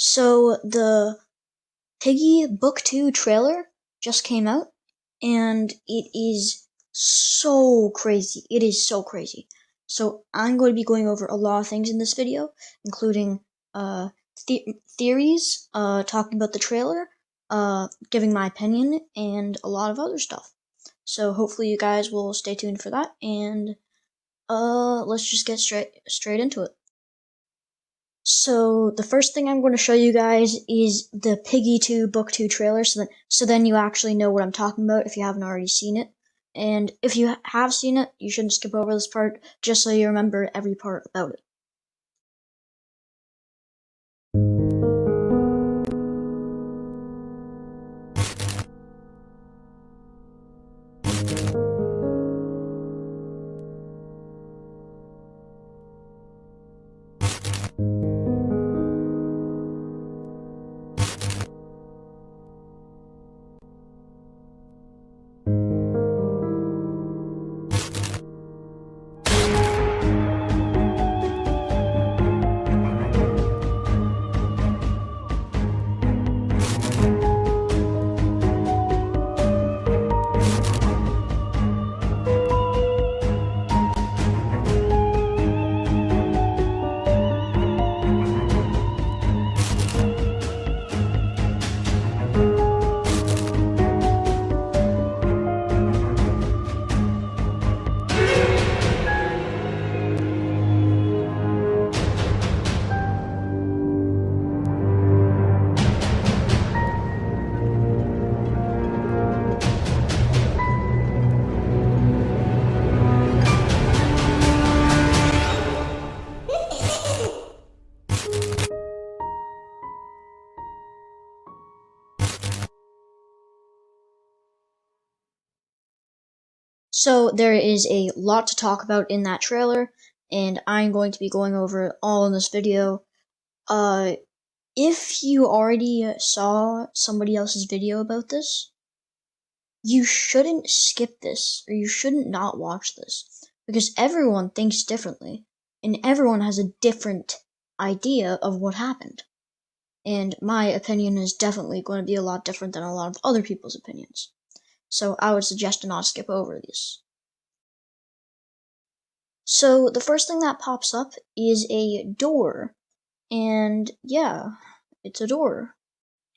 So the Piggy Book 2 trailer just came out, and it is so crazy. It is so crazy. So I'm going to be going over a lot of things in this video, including theories, talking about the trailer, giving my opinion, and a lot of other stuff. So hopefully you guys will stay tuned for that, and let's just get straight into it. So the first thing I'm going to show you guys is the Piggy 2 Book 2 trailer, so then you actually know what I'm talking about if you haven't already seen it. And if you have seen it, you shouldn't skip over this part, just so you remember every part about it. So there is a lot to talk about in that trailer, and I'm going to be going over it all in this video. If you already saw somebody else's video about this, you shouldn't skip this, or you shouldn't not watch this, because everyone thinks differently, and everyone has a different idea of what happened. And my opinion is definitely going to be a lot different than a lot of other people's opinions. So I would suggest to not skip over this. So the first thing that pops up is a door. And yeah, it's a door.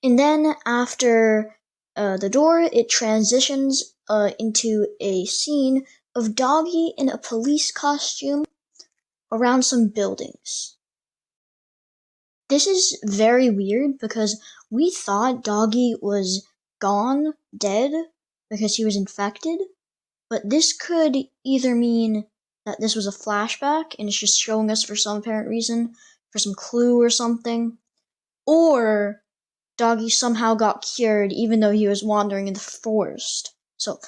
And then after the door, it transitions into a scene of Doggy in a police costume around some buildings. This is very weird because we thought Doggy was gone, dead, because he was infected, but this could either mean that this was a flashback and it's just showing us for some apparent reason, for some clue or something, or Doggy somehow got cured even though he was wandering in the forest. So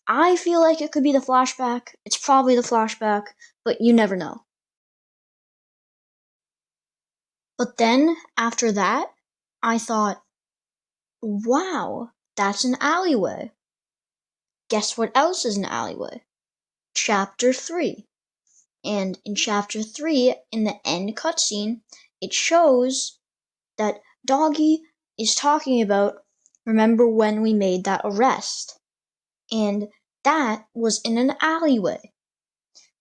I feel like it could be the flashback. It's probably the flashback, but you never know. But then, after that, I thought, wow, that's an alleyway. Guess what else is an alleyway? Chapter 3. And in Chapter 3, in the end cutscene, it shows that Doggy is talking about, remember when we made that arrest? And that was in an alleyway.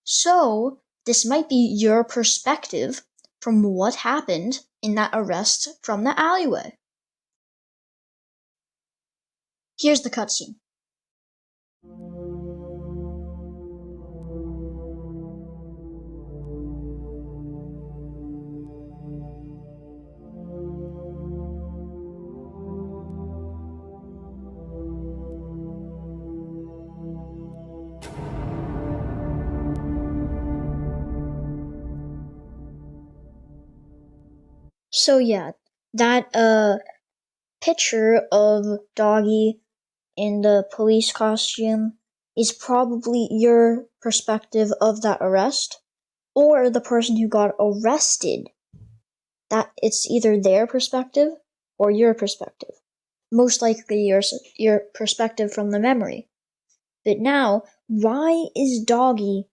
So, this might be your perspective from what happened in that arrest from the alleyway. Here's the cutscene. So yeah, that picture of Doggy in the police costume is probably your perspective of that arrest, or the person who got arrested. That it's either their perspective or your perspective. Most likely your perspective from the memory. But now, why is Doggy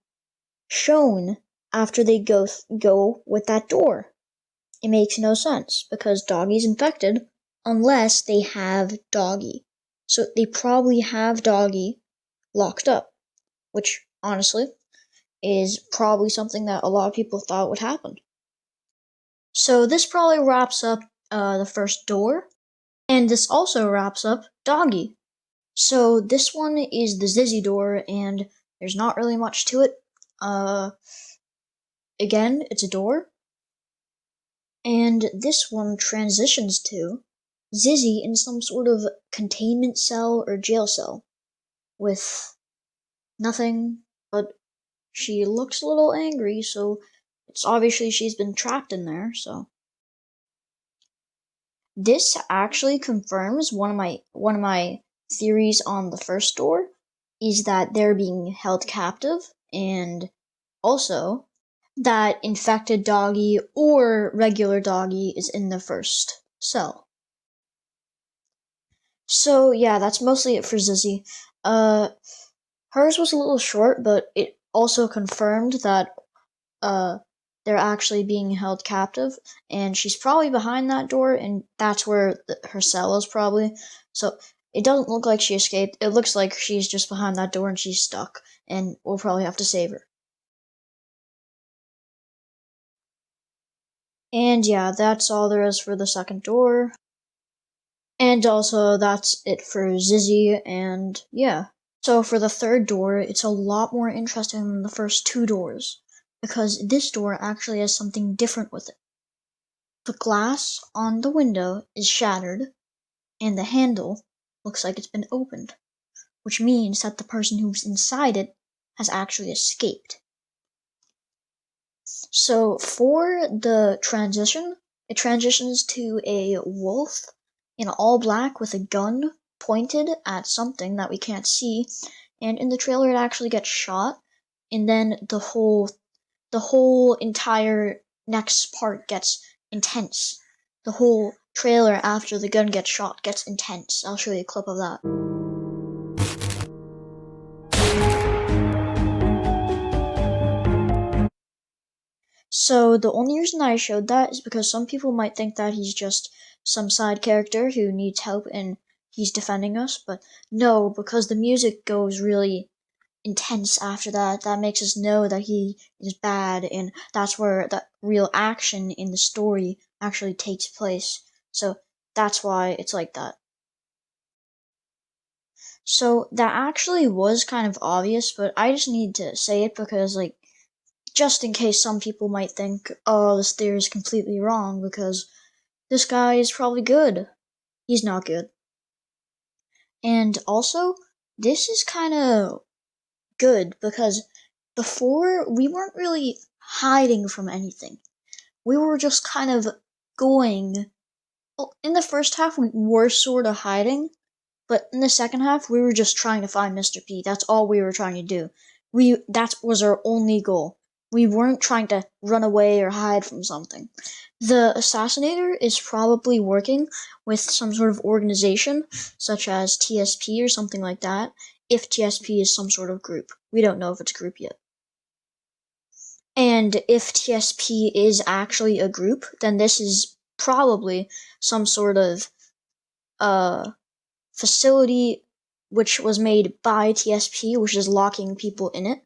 shown after they go with that door? It makes no sense because Doggy's infected unless they have Doggy. So they probably have Doggy locked up, which honestly is probably something that a lot of people thought would happen. So this probably wraps up the first door, and this also wraps up Doggy. So this one is the Zizzy door, and there's not really much to it. Again, it's a door. And this one transitions to Zizzy in some sort of containment cell or jail cell with nothing, but she looks a little angry, so it's obviously she's been trapped in there, so. This actually confirms one of my theories on the first door is that they're being held captive, and also that infected Doggy or regular Doggy is in the first cell. So yeah, that's mostly it for Zizzy. Hers was a little short, but it also confirmed that they're actually being held captive, and she's probably behind that door, and that's where her cell is probably. So it doesn't look like she escaped. It looks like she's just behind that door and she's stuck, and we'll probably have to save her. And yeah, that's all there is for the second door. And also, that's it for Zizzy, and yeah. So for the third door, it's a lot more interesting than the first two doors, because this door actually has something different with it. The glass on the window is shattered, and the handle looks like it's been opened, which means that the person who's inside it has actually escaped. So for the transition, it transitions to a wolf in all black with a gun pointed at something that we can't see, and in the trailer it actually gets shot, and then the whole entire next part gets intense. The whole trailer after the gun gets shot gets intense. I'll show you a clip of that. So the only reason I showed that is because some people might think that he's just some side character who needs help and he's defending us, but no, because the music goes really intense after that. That makes us know that he is bad, and that's where the real action in the story actually takes place. So that's why it's like that. So that actually was kind of obvious, but I just need to say it because, like, just in case some people might think, oh, this theory is completely wrong because this guy is probably good. He's not good. And also, this is kind of good because before we weren't really hiding from anything. We were just kind of going. Well, in the first half, we were sort of hiding, but in the second half, we were just trying to find Mr. P. That's all we were trying to do. That was our only goal. We weren't trying to run away or hide from something. The assassinator is probably working with some sort of organization, such as TSP or something like that, if TSP is some sort of group. We don't know if it's a group yet. And if TSP is actually a group, then this is probably some sort of facility which was made by TSP, which is locking people in it,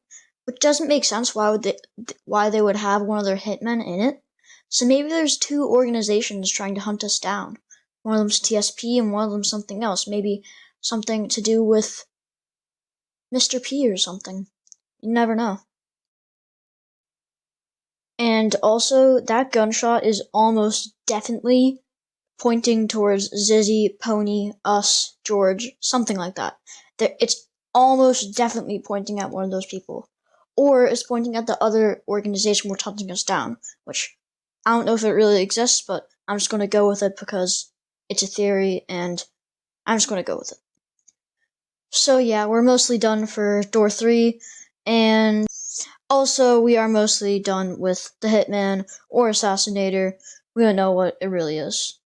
which doesn't make sense. Why they would have one of their hitmen in it? So maybe there's two organizations trying to hunt us down. One of them's TSP and one of them's something else. Maybe something to do with Mr. P or something. You never know. And also, that gunshot is almost definitely pointing towards Zizzy, Pony, us, George, something like that. It's almost definitely pointing at one of those people. Or it's pointing at the other organization which hunting us down, which I don't know if it really exists, but I'm just going to go with it because it's a theory, and I'm just going to go with it. So yeah, we're mostly done for door 3, and also we are mostly done with the Hitman or Assassinator. We don't know what it really is.